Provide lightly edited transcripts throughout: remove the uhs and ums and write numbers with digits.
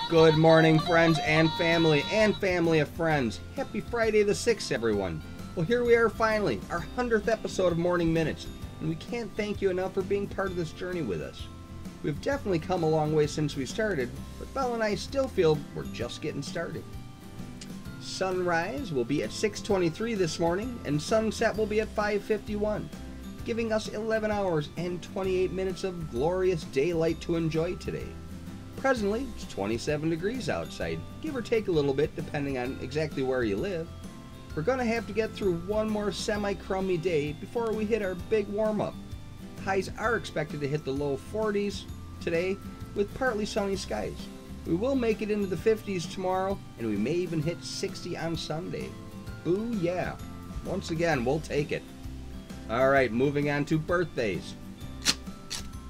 Good morning, friends and family of friends. Happy Friday the 6th, everyone. Well, here we are finally, our 100th episode of Morning Minutes, and we can't thank you enough for being part of this journey with us. We've definitely come a long way since we started, but Belle and I still feel we're just getting started. Sunrise will be at 6:23 this morning, and sunset will be at 5:51, giving us 11 hours and 28 minutes of glorious daylight to enjoy today. Presently, it's 27 degrees outside, give or take a little bit depending on exactly where you live. We're going to have to get through one more semi-crummy day before we hit our big warm-up. Highs are expected to hit the low 40s today with partly sunny skies. We will make it into the 50s tomorrow, and we may even hit 60 on Sunday. Boo yeah. Once again, we'll take it. Alright, moving on to birthdays.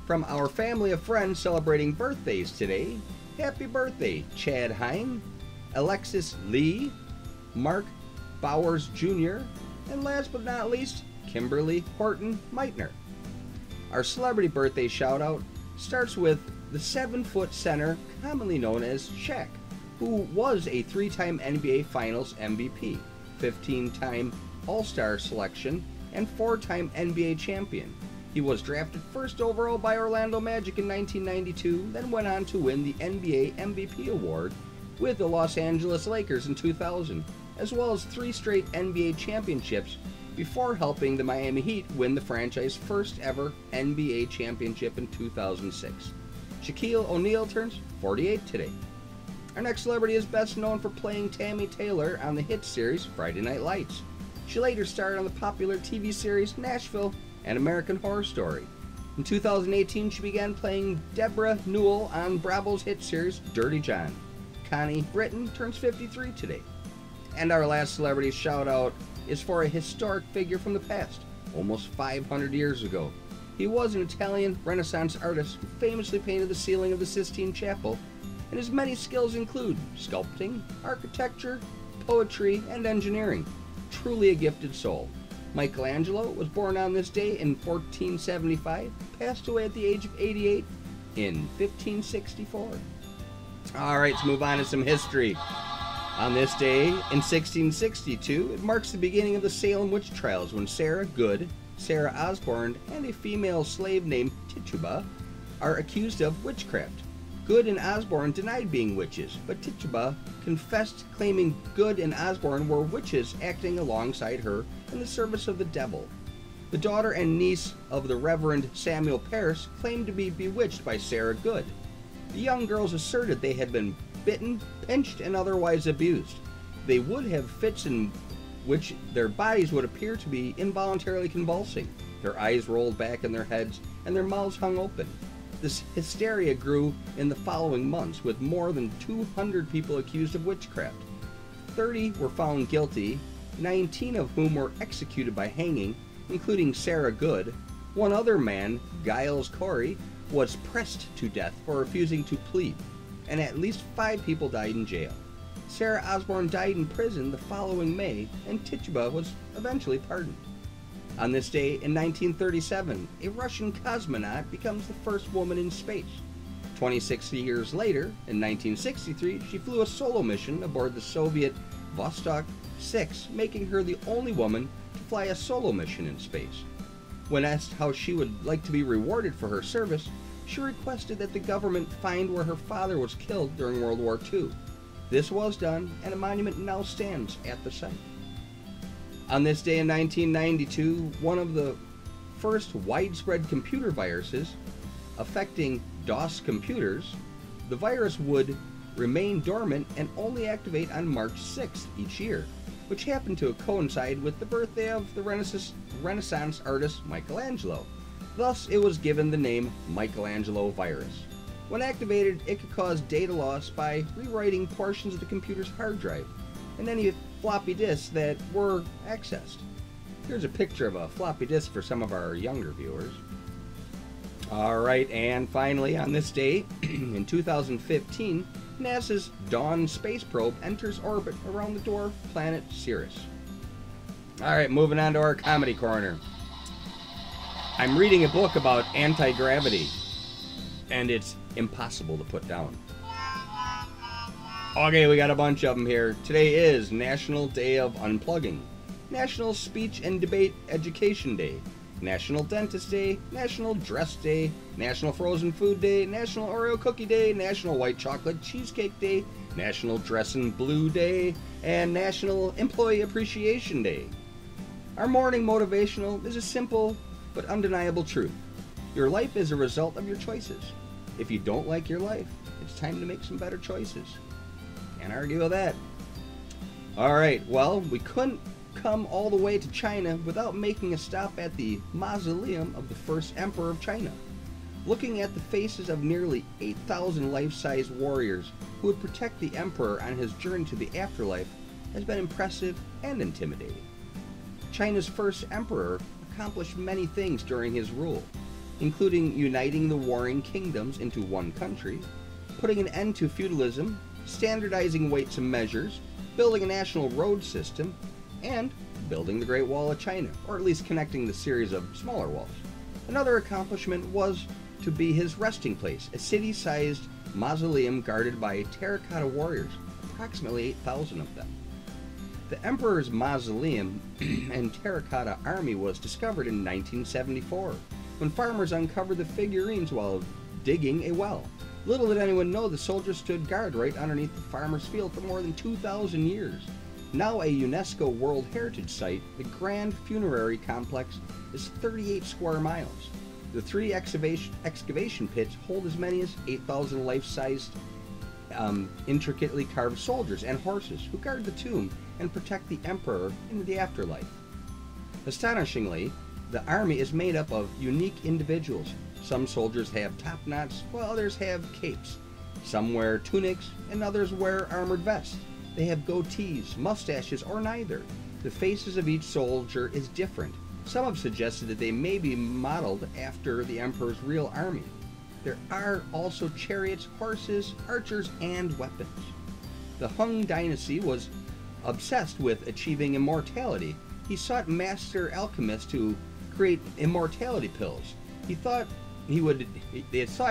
From our family of friends celebrating birthdays today, happy birthday Chad Hine, Alexis Lee, Mark Bowers Jr., and last but not least, Kimberly Horton Meitner. Our celebrity birthday shout out starts with the 7-foot center commonly known as Shaq, who was a 3-time NBA Finals MVP, 15-time All-Star selection, and 4-time NBA champion. He was drafted first overall by Orlando Magic in 1992, then went on to win the NBA MVP award with the Los Angeles Lakers in 2000, as well as 3 straight NBA championships before helping the Miami Heat win the franchise's first ever NBA championship in 2006. Shaquille O'Neal turns 48 today. Our next celebrity is best known for playing Tammy Taylor on the hit series Friday Night Lights. She later starred on the popular TV series Nashville and American Horror Story. In 2018, she began playing Deborah Newell on Bravo's hit series Dirty John. Connie Britton turns 53 today. And our last celebrity shout out is for a historic figure from the past, almost 500 years ago. He was an Italian Renaissance artist who famously painted the ceiling of the Sistine Chapel, and his many skills include sculpting, architecture, poetry, and engineering. Truly a gifted soul. Michelangelo was born on this day in 1475, passed away at the age of 88 in 1564. Alright, let's move on to some history. On this day, in 1662, it marks the beginning of the Salem witch trials when Sarah Good, Sarah Osborne, and a female slave named Tituba are accused of witchcraft. Good and Osborne denied being witches, but Tituba confessed, claiming Good and Osborne were witches acting alongside her in the service of the devil. The daughter and niece of the Reverend Samuel Parris claimed to be bewitched by Sarah Good. The young girls asserted they had been bitten, pinched, and otherwise abused. They would have fits in which their bodies would appear to be involuntarily convulsing. Their eyes rolled back in their heads, and their mouths hung open. This hysteria grew in the following months, with more than 200 people accused of witchcraft. 30 were found guilty, 19 of whom were executed by hanging, including Sarah Good. One other man, Giles Corey, was pressed to death for refusing to plead, and at least 5 people died in jail. Sarah Osborne died in prison the following May, and Tituba was eventually pardoned. On this day in 1937, a Russian cosmonaut becomes the first woman in space. 26 years later, in 1963, she flew a solo mission aboard the Soviet Vostok 6, making her the only woman to fly a solo mission in space. When asked how she would like to be rewarded for her service, she requested that the government find where her father was killed during World War II. This was done, and a monument now stands at the site. On this day in 1992, one of the first widespread computer viruses affecting DOS computers, the virus would remain dormant and only activate on March 6th each year, which happened to coincide with the birthday of the Renaissance artist Michelangelo. Thus, it was given the name Michelangelo virus. When activated, it could cause data loss by rewriting portions of the computer's hard drive and any floppy disks that were accessed. Here's a picture of a floppy disk for some of our younger viewers. Alright, and finally on this day, in 2015, NASA's Dawn space probe enters orbit around the dwarf planet Ceres. Alright, moving on to our comedy corner. I'm reading a book about anti-gravity, and it's impossible to put down. Okay, we got a bunch of them here. Today is National Day of Unplugging, National Speech and Debate Education Day, National Dentist Day, National Dress Day, National Frozen Food Day, National Oreo Cookie Day, National White Chocolate Cheesecake Day, National Dressin' Blue Day, and National Employee Appreciation Day. Our morning motivational is a simple but undeniable truth. Your life is a result of your choices. If you don't like your life, it's time to make some better choices. Can't argue with that. Alright, well, we couldn't come all the way to China without making a stop at the mausoleum of the first emperor of China. Looking at the faces of nearly 8,000 life-size warriors who would protect the emperor on his journey to the afterlife has been impressive and intimidating. China's first emperor accomplished many things during his rule, including uniting the warring kingdoms into one country, putting an end to feudalism, standardizing weights and measures, building a national road system, and building the Great Wall of China, or at least connecting the series of smaller walls. Another accomplishment was to be his resting place, a city-sized mausoleum guarded by Terracotta Warriors, approximately 8,000 of them. The Emperor's Mausoleum and Terracotta Army was discovered in 1974, when farmers uncovered the figurines while digging a well. Little did anyone know the soldiers stood guard right underneath the farmer's field for more than 2,000 years. Now a UNESCO World Heritage Site, the Grand Funerary Complex is 38 square miles. The 3 excavation pits hold as many as 8,000 life-sized, intricately carved soldiers and horses who guard the tomb and protect the emperor in the afterlife. Astonishingly, the army is made up of unique individuals. Some soldiers have top knots, while others have capes. Some wear tunics, and others wear armored vests. They have goatees, mustaches, or neither. The faces of each soldier is different. Some have suggested that they may be modeled after the emperor's real army. There are also chariots, horses, archers, and weapons. The Hung Dynasty was obsessed with achieving immortality. He sought master alchemists to create immortality pills. They thought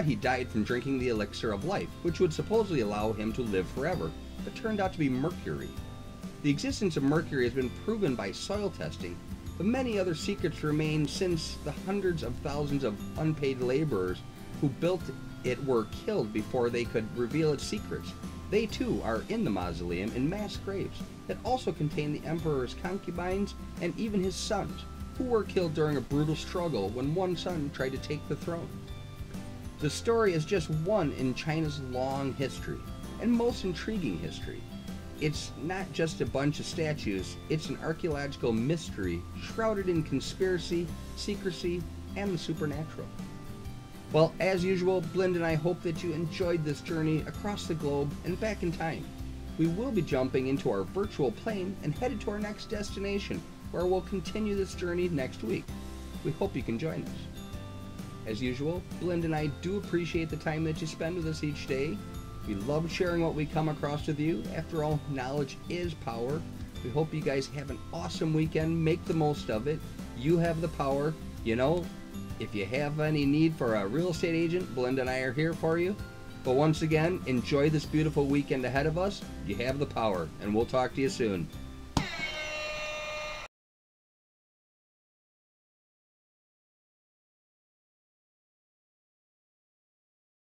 he died from drinking the elixir of life, which would supposedly allow him to live forever, but turned out to be mercury. The existence of mercury has been proven by soil testing, but many other secrets remain since the hundreds of thousands of unpaid laborers who built it were killed before they could reveal its secrets. They too are in the mausoleum in mass graves that also contain the emperor's concubines and even his sons, who were killed during a brutal struggle when one son tried to take the throne. The story is just one in China's long history, and most intriguing history. It's not just a bunch of statues, it's an archaeological mystery shrouded in conspiracy, secrecy, and the supernatural. Well, as usual, Blind and I hope that you enjoyed this journey across the globe and back in time. We will be jumping into our virtual plane and headed to our next destination, where we'll continue this journey next week. We hope you can join us. As usual, Blind and I do appreciate the time that you spend with us each day. We love sharing what we come across with you. After all, knowledge is power. We hope you guys have an awesome weekend. Make the most of it. You have the power. You know, if you have any need for a real estate agent, Blind and I are here for you. But once again, enjoy this beautiful weekend ahead of us. You have the power, and we'll talk to you soon.